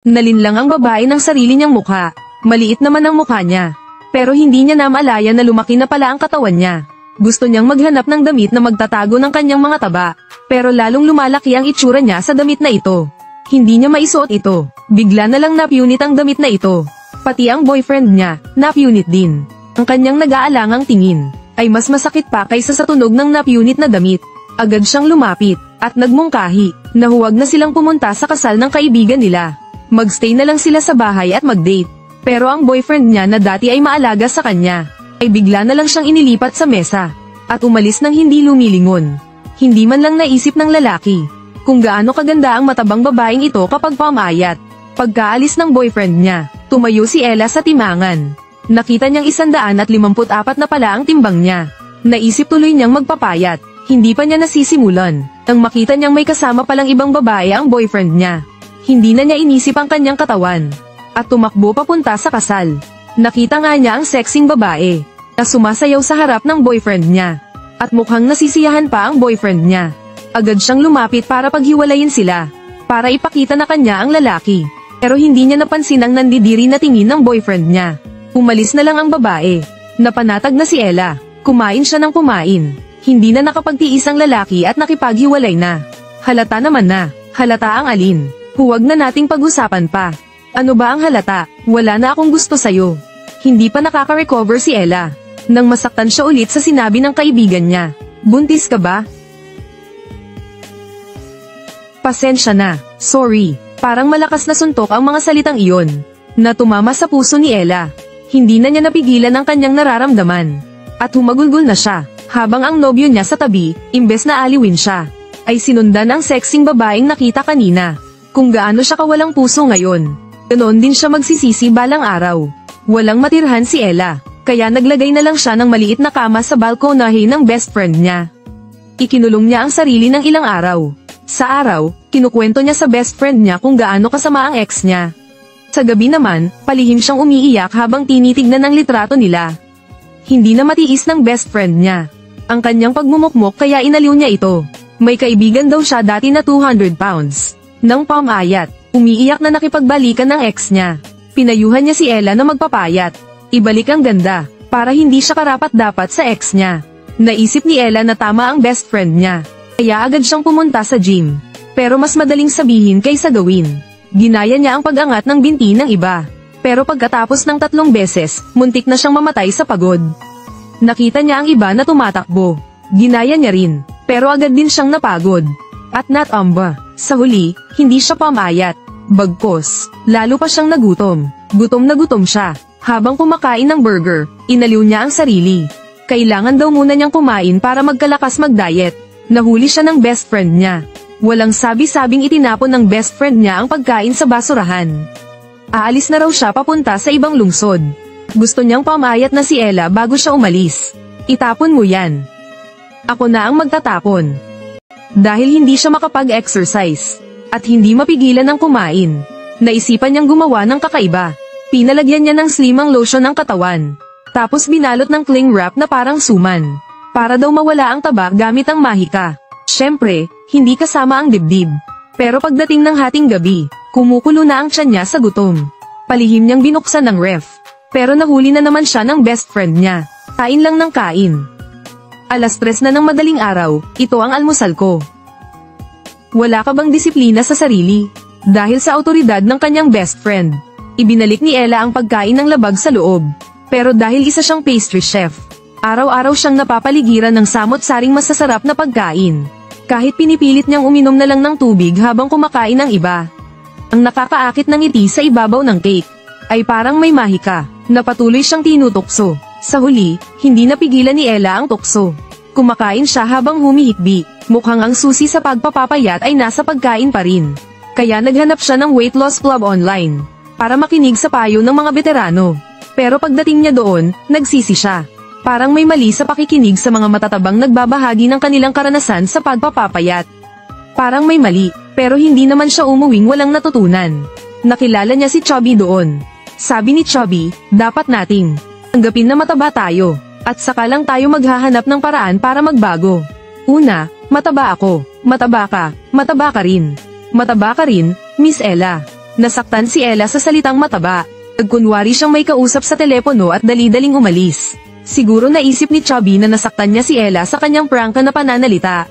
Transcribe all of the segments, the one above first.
Nalinlang ang babae ng sarili niyang mukha. Maliit naman ang mukha niya. Pero hindi niya namalaya na lumaki na pala ang katawan niya. Gusto niyang maghanap ng damit na magtatago ng kanyang mga taba. Pero lalong lumalaki ang itsura niya sa damit na ito. Hindi niya maisuot ito. Bigla na lang napunit ang damit na ito. Pati ang boyfriend niya, napunit din. Ang kanyang nag-aalangang tingin ay mas masakit pa kaysa sa tunog ng napunit na damit. Agad siyang lumapit at nagmungkahi na huwag na silang pumunta sa kasal ng kaibigan nila. Magstay na lang sila sa bahay at mag-date. Pero ang boyfriend niya na dati ay maalaga sa kanya, ay bigla na lang siyang inilipat sa mesa. At umalis ng hindi lumilingon. Hindi man lang naisip ng lalaki kung gaano kaganda ang matabang babaeng ito kapag pamayat. Pagkaalis ng boyfriend niya, tumayo si Ella sa timangan. Nakita niyang 154 na pala ang timbang niya. Naisip tuloy niyang magpapayat. Hindi pa niya nasisimulan nang makita niyang may kasama palang ibang babae ang boyfriend niya. Hindi na niya inisip ang kanyang katawan at tumakbo papunta sa kasal. Nakita nga niya ang sexing babae na sumasayaw sa harap ng boyfriend niya at mukhang nasisiyahan pa ang boyfriend niya. Agad siyang lumapit para paghiwalayin sila para ipakita na kanya ang lalaki. Pero hindi niya napansin ang nandidiri na tingin ng boyfriend niya. Umalis na lang ang babae. Napanatag na si Ella. Kumain siya ng kumain. Hindi na nakapagtiis ang lalaki at nakipaghiwalay na. Halata naman na. Halata ang alin. Huwag na nating pag-usapan pa. Ano ba ang halata? Wala na akong gusto sa'yo. Hindi pa nakaka-recover si Ella nang masaktan siya ulit sa sinabi ng kaibigan niya. Buntis ka ba? Pasensya na. Sorry. Parang malakas na suntok ang mga salitang iyon na tumama sa puso ni Ella. Hindi na niya napigilan ang kanyang nararamdaman at humagulgol na siya habang ang nobyo niya sa tabi, imbes na aliwin siya, ay sinundan ang sexing babaeng nakita kanina. Kung gaano siya kawalang puso ngayon, ganoon din siya magsisisi balang araw. Walang matirhan si Ella, kaya naglagay na lang siya ng maliit na kama sa balkonahe ng best friend niya. Ikinulong niya ang sarili ng ilang araw. Sa araw, kinukwento niya sa best friend niya kung gaano kasama ang ex niya. Sa gabi naman, palihim siyang umiiyak habang tinitignan ang litrato nila. Hindi na matiis ng best friend niya ang kanyang pagmumukmok kaya inaliw niya ito. May kaibigan daw siya dati na 200 pounds. Nang pamayat, umiiyak na nakipagbalikan ng ex niya. Pinayuhan niya si Ella na magpapayat. Ibalik ang ganda, para hindi siya karapat-dapat sa ex niya. Naisip ni Ella na tama ang best friend niya. Kaya agad siyang pumunta sa gym. Pero mas madaling sabihin kaysa gawin. Ginaya niya ang pag-angat ng binti ng iba. Pero pagkatapos ng 3 beses, muntik na siyang mamatay sa pagod. Nakita niya ang iba na tumatakbo. Ginaya niya rin. Pero agad din siyang napagod. At sa huli, hindi siya pamayat. Bagkos, lalo pa siyang nagutom. Gutom na gutom siya. Habang kumakain ng burger, inaliw niya ang sarili. Kailangan daw muna niyang kumain para magkalakas mag-diet. Nahuli siya ng best friend niya. Walang sabi-sabing itinapon ng best friend niya ang pagkain sa basurahan. Aalis na raw siya papunta sa ibang lungsod. Gusto niyang pamayat na si Ella bago siya umalis. Itapon mo yan. Ako na ang magtatapon. Dahil hindi siya makapag-exercise at hindi mapigilan ng kumain, naisipan niyang gumawa ng kakaiba. Pinalagyan niya ng slimang lotion ang katawan. Tapos binalot ng cling wrap na parang suman. Para daw mawala ang taba gamit ang mahika. Syempre, hindi kasama ang dibdib. Pero pagdating ng hating gabi, kumukulo na ang tiyan niya sa gutom. Palihim niyang binuksan ng ref. Pero nahuli na naman siya ng best friend niya. Kain lang ng kain. 3:00 na ng madaling araw, ito ang almusal ko. Wala ka bang disiplina sa sarili? Dahil sa autoridad ng kanyang best friend, ibinalik ni Ella ang pagkain ng labag sa loob. Pero dahil isa siyang pastry chef, araw-araw siyang napapaligiran ng samot-saring masasarap na pagkain. Kahit pinipilit niyang uminom na lang ng tubig habang kumakain ng iba. Ang nakakaakit ng ngiti sa ibabaw ng cake ay parang may mahika, na patuloy siyang tinutukso. Sa huli, hindi napigilan ni Ella ang tukso. Kumakain siya habang humihikbi. Mukhang ang susi sa pagpapapayat ay nasa pagkain pa rin. Kaya naghanap siya ng weight loss club online para makinig sa payo ng mga veterano. Pero pagdating niya doon, nagsisi siya. Parang may mali sa pakikinig sa mga matatabang nagbabahagi ng kanilang karanasan sa pagpapapayat. Parang may mali, pero hindi naman siya umuwing walang natutunan. Nakilala niya si Chubby doon. Sabi ni Chubby, dapat nating tanggapin na mataba tayo, at saka lang tayo maghahanap ng paraan para magbago. Una, mataba ako, mataba ka rin. Mataba ka rin, Miss Ella. Nasaktan si Ella sa salitang mataba. Nagkunwari siyang may kausap sa telepono at dali-daling umalis. Siguro naisip ni Chubby na nasaktan niya si Ella sa kanyang prangka na pananalita.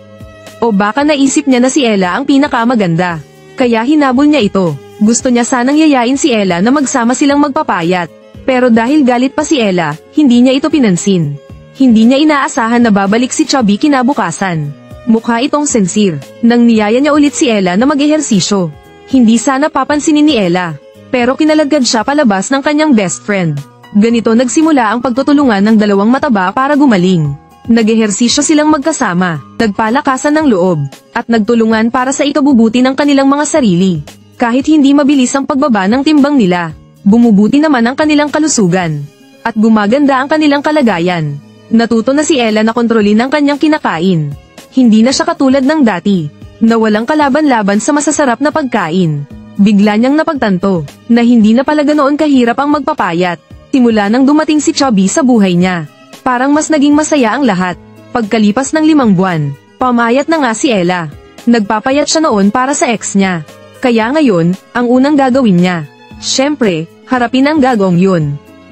O baka naisip niya na si Ella ang pinakamaganda. Kaya hinabol niya ito. Gusto niya sanang yayain si Ella na magsama silang magpapayat. Pero dahil galit pa si Ella, hindi niya ito pinansin. Hindi niya inaasahan na babalik si Chubby kinabukasan. Mukha itong sincere. Nang niyaya niya ulit si Ella na mag-ehersisyo. Hindi sana papansinin ni Ella. Pero kinalagad siya palabas ng kanyang best friend. Ganito nagsimula ang pagtutulungan ng dalawang mataba para gumaling. Nag-ehersisyo silang magkasama, nagpalakasan ng loob, at nagtulungan para sa ikabubuti ng kanilang mga sarili. Kahit hindi mabilis ang pagbaba ng timbang nila, bumubuti naman ang kanilang kalusugan. At gumaganda ang kanilang kalagayan. Natuto na si Ella na kontrolin ang kanyang kinakain. Hindi na siya katulad ng dati, na walang kalaban-laban sa masasarap na pagkain. Bigla niyang napagtanto, na hindi na pala ganoon kahirap ang magpapayat. Simula nang dumating si Chubby sa buhay niya, parang mas naging masaya ang lahat. Pagkalipas ng 5 buwan, pamayat na nga si Ella. Nagpapayat siya noon para sa ex niya. Kaya ngayon, ang unang gagawin niya, syempre, harapin ang gagawin yun.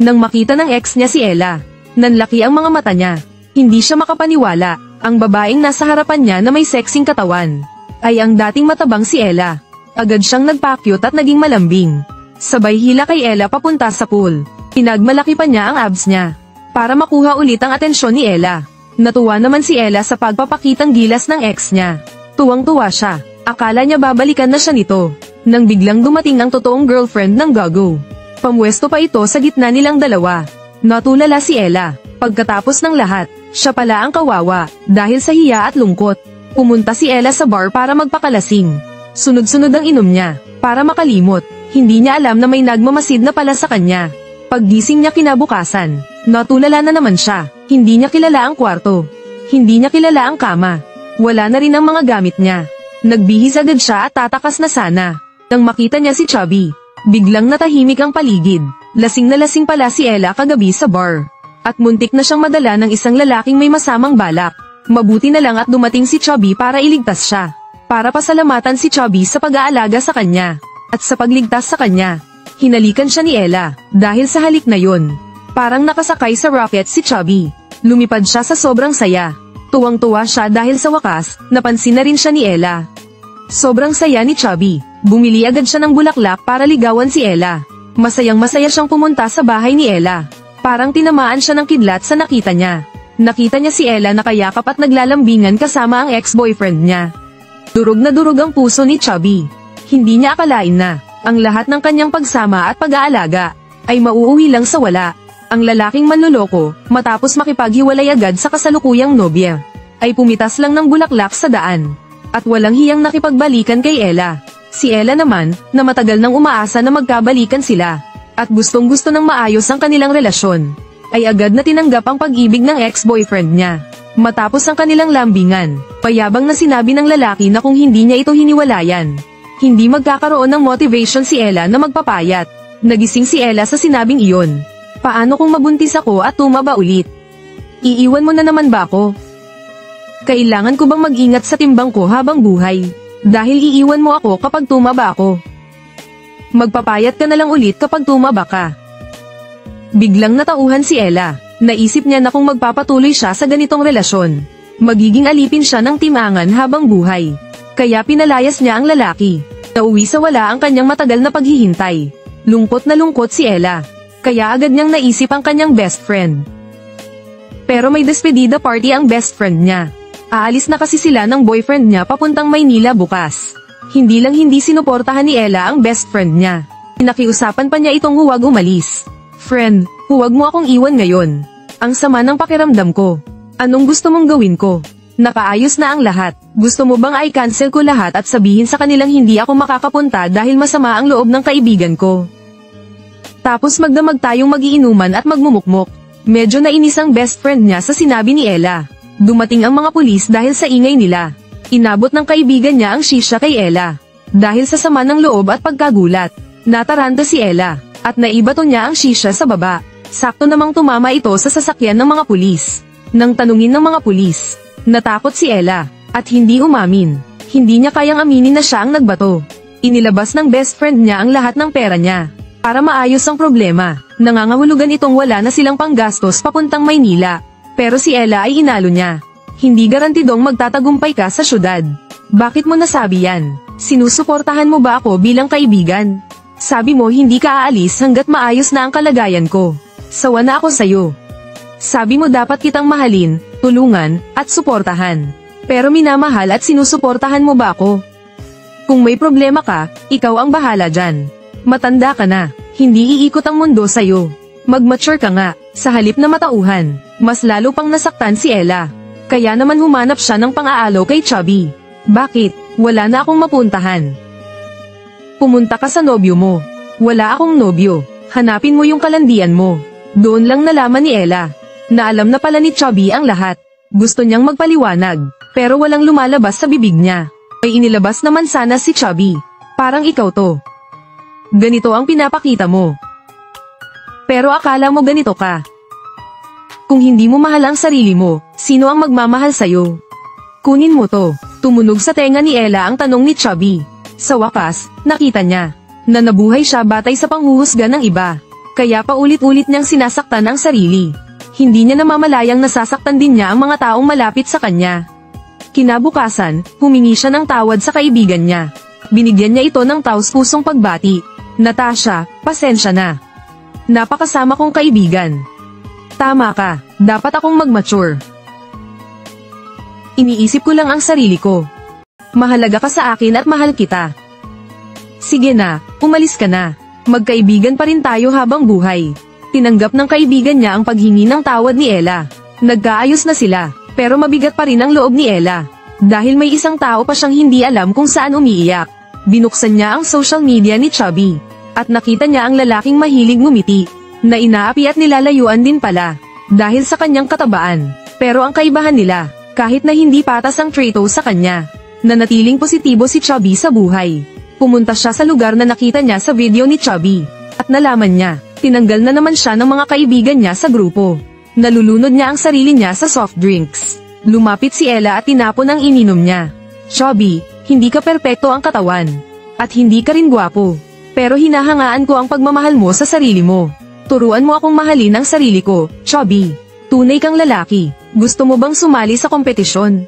Nang makita ng ex niya si Ella, nanlaki ang mga mata niya. Hindi siya makapaniwala, ang babaeng nasa harapan niya na may sexing katawan, ay ang dating matabang si Ella. Agad siyang nagpakyut at naging malambing. Sabay hila kay Ella papunta sa pool. Pinagmalaki pa niya ang abs niya, para makuha ulit ang atensyon ni Ella. Natuwa naman si Ella sa pagpapakitang gilas ng ex niya. Tuwang-tuwa siya, akala niya babalikan na siya nito, nang biglang dumating ang totoong girlfriend ng Gago. Pamwesto pa ito sa gitna nilang dalawa. Natulala si Ella, pagkatapos ng lahat, siya pala ang kawawa, dahil sa hiya at lungkot. Pumunta si Ella sa bar para magpakalasing. Sunod-sunod ang inom niya, para makalimot. Hindi niya alam na may nagmamasid na pala sa kanya. Paggising niya kinabukasan, natulala na naman siya. Hindi niya kilala ang kwarto. Hindi niya kilala ang kama. Wala na rin ang mga gamit niya. Nagbihis agad siya at tatakas na sana. Nang makita niya si Chubby, biglang natahimik ang paligid. Lasing na lasing pala si Ella kagabi sa bar. At muntik na siyang madala ng isang lalaking may masamang balak. Mabuti na lang at dumating si Chubby para iligtas siya. Para pasalamatan si Chubby sa pag-aalaga sa kanya. At sa pagligtas sa kanya. Hinalikan siya ni Ella, dahil sa halik na yun. Parang nakasakay sa rocket si Chubby. Lumipad siya sa sobrang saya. Tuwang-tuwa siya dahil sa wakas, napansin na rin siya ni Ella. Sobrang saya ni Chubby. Bumili agad siya ng bulaklak para ligawan si Ella. Masayang-masaya siyang pumunta sa bahay ni Ella. Parang tinamaan siya ng kidlat sa nakita niya. Nakita niya si Ella nakayakap at naglalambingan kasama ang ex-boyfriend niya. Durog na durog ang puso ni Chubby. Hindi niya akalain na ang lahat ng kanyang pagsama at pag-aalaga ay mauuwi lang sa wala. Ang lalaking manloloko, matapos makipaghiwalay agad sa kasalukuyang nobya, ay pumitas lang ng bulaklak sa daan. At walang hiyang nakipagbalikan kay Ella. Si Ella naman, na matagal nang umaasa na magkabalikan sila, at gustong-gusto ng maayos ang kanilang relasyon, ay agad na tinanggap ang pag-ibig ng ex-boyfriend niya. Matapos ang kanilang lambingan, payabang na sinabi ng lalaki na kung hindi niya ito hiniwalayan, hindi magkakaroon ng motivation si Ella na magpapayat. Nagising si Ella sa sinabing iyon. Paano kung mabuntis ako at tumaba ulit? Iiwan mo na naman ba ako? Kailangan ko bang mag-ingat sa timbang ko habang buhay? Dahil iiwan mo ako kapag tumaba ako. Magpapayat ka na lang ulit kapag tumaba ka. Biglang natauhan si Ella. Naisip niya na kung magpapatuloy siya sa ganitong relasyon, magiging alipin siya ng timangan habang buhay. Kaya pinalayas niya ang lalaki. Nauwi sa wala ang kanyang matagal na paghihintay. Lungkot na lungkot si Ella. Kaya agad niyang naisip ang kanyang best friend. Pero may despedida party ang best friend niya. Aalis na kasi sila ng boyfriend niya papuntang Maynila bukas. Hindi lang hindi sinuportahan ni Ella ang best friend niya. Pinakiusapan pa niya itong huwag umalis. Friend, huwag mo akong iwan ngayon. Ang sama ng pakiramdam ko. Anong gusto mong gawin ko? Nakaayos na ang lahat. Gusto mo bang i-cancel ko lahat at sabihin sa kanilang hindi ako makakapunta dahil masama ang loob ng kaibigan ko? Tapos magdamag tayong magiinuman at magmumukmok. Medyo nainis ang best friend niya sa sinabi ni Ella. Dumating ang mga pulis dahil sa ingay nila. Inabot ng kaibigan niya ang shisha kay Ella. Dahil sa sama ng loob at pagkagulat, nataranta si Ella, at naibato niya ang shisha sa baba. Sakto namang tumama ito sa sasakyan ng mga pulis. Nang tanungin ng mga pulis, natakot si Ella, at hindi umamin. Hindi niya kayang aminin na siya ang nagbato. Inilabas ng best friend niya ang lahat ng pera niya. Para maayos ang problema, nangangahulugan itong wala na silang panggastos papuntang Maynila. Pero si Ella ay inalo niya. Hindi garantidong magtatagumpay ka sa syudad. Bakit mo nasabi yan? Sinusuportahan mo ba ako bilang kaibigan? Sabi mo hindi ka aalis hanggat maayos na ang kalagayan ko. Sawa na ako sayo. Sabi mo dapat kitang mahalin, tulungan, at suportahan. Pero minamahal at sinusuportahan mo ba ako? Kung may problema ka, ikaw ang bahala dyan. Matanda ka na, hindi iikot ang mundo sayo. Mag-mature ka nga, sa halip na matauhan. Mas lalo pang nasaktan si Ella. Kaya naman humanap siya ng pang-aalaw kay Chubby. Bakit? Wala na akong mapuntahan. Pumunta ka sa nobyo mo. Wala akong nobyo. Hanapin mo yung kalandian mo. Doon lang nalaman ni Ella. Na alam na pala ni Chubby ang lahat. Gusto niyang magpaliwanag. Pero walang lumalabas sa bibig niya. Ay inilabas naman sana si Chubby. Parang ikaw to. Ganito ang pinapakita mo. Pero akala mo ganito ka. Kung hindi mo mahal ang sarili mo, sino ang magmamahal sa'yo? Kunin mo to. Tumunog sa tenga ni Ella ang tanong ni Chubby. Sa wakas, nakita niya na nabuhay siya batay sa panghuhusga ng iba. Kaya paulit-ulit niyang sinasaktan ang sarili. Hindi niya namamalayang nasasaktan din niya ang mga taong malapit sa kanya. Kinabukasan, humingi siya ng tawad sa kaibigan niya. Binigyan niya ito ng taos-pusong pagbati. Natasha, pasensya na. Napakasama kong kaibigan. Tama ka, dapat akong mag-mature. Iniisip ko lang ang sarili ko. Mahalaga ka sa akin at mahal kita. Sige na, umalis ka na. Magkaibigan pa rin tayo habang buhay. Tinanggap ng kaibigan niya ang paghingi ng tawad ni Ella. Nagkaayos na sila. Pero mabigat pa rin ang loob ni Ella. Dahil may isang tao pa siyang hindi alam kung saan umiiyak. Binuksan niya ang social media ni Chubby. At nakita niya ang lalaking mahilig ngumiti. Na inaapi at nilalayuan din pala. Dahil sa kanyang katabaan. Pero ang kaibahan nila, kahit na hindi patas ang traito sa kanya, nanatiling positibo si Chubby sa buhay. Pumunta siya sa lugar na nakita niya sa video ni Chubby. At nalaman niya, tinanggal na naman siya ng mga kaibigan niya sa grupo. Nalulunod niya ang sarili niya sa soft drinks. Lumapit si Ella at tinapon ang ininom niya. Chubby, hindi ka perpekto ang katawan. At hindi ka rin gwapo. Pero hinahangaan ko ang pagmamahal mo sa sarili mo. Turuan mo akong mahalin ang sarili ko, Chubby. Tunay kang lalaki. Gusto mo bang sumali sa kompetisyon?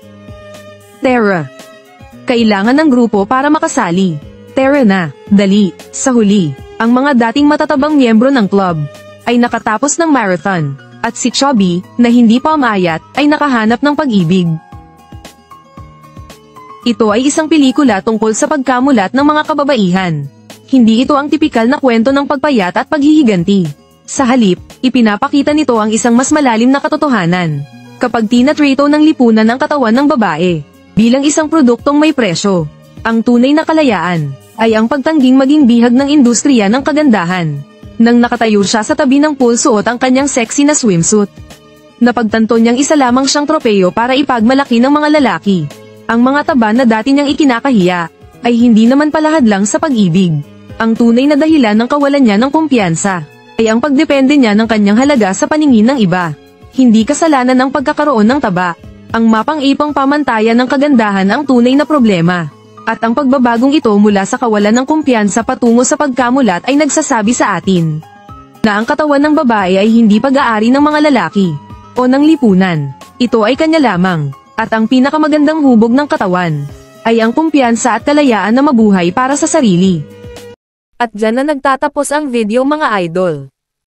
Tara. Kailangan ng grupo para makasali. Tara na, dali. Sa huli, ang mga dating matatabang miyembro ng club ay nakatapos ng marathon. At si Chubby, na hindi pa umayat, ay nakahanap ng pag-ibig. Ito ay isang pelikula tungkol sa pagkamulat ng mga kababaihan. Hindi ito ang tipikal na kwento ng pagpayat at paghihiganti. Sa halip, ipinapakita nito ang isang mas malalim na katotohanan. Kapag tinatrato ng lipunan ang katawan ng babae, bilang isang produktong may presyo, ang tunay na kalayaan ay ang pagtangging maging bihag ng industriya ng kagandahan. Nang nakatayo siya sa tabi ng pool suot ang kanyang sexy na swimsuit. Napagtanto niyang isa lamang siyang tropeyo para ipagmalaki ng mga lalaki. Ang mga taba na dati niyang ikinakahiya, ay hindi naman palahad lang sa pag-ibig. Ang tunay na dahilan ng kawalan niya ng kumpiyansa, ay ang pagdepende niya ng kanyang halaga sa paningin ng iba. Hindi kasalanan ng pagkakaroon ng taba. Ang mapang-ipang pamantayan ng kagandahan ang tunay na problema. At ang pagbabagong ito mula sa kawalan ng kumpiyansa patungo sa pagkamulat ay nagsasabi sa atin na ang katawan ng babae ay hindi pag-aari ng mga lalaki o ng lipunan. Ito ay kanya lamang. At ang pinakamagandang hubog ng katawan ay ang kumpiyansa at kalayaan na mabuhay para sa sarili. At dyan na nagtatapos ang video mga idol.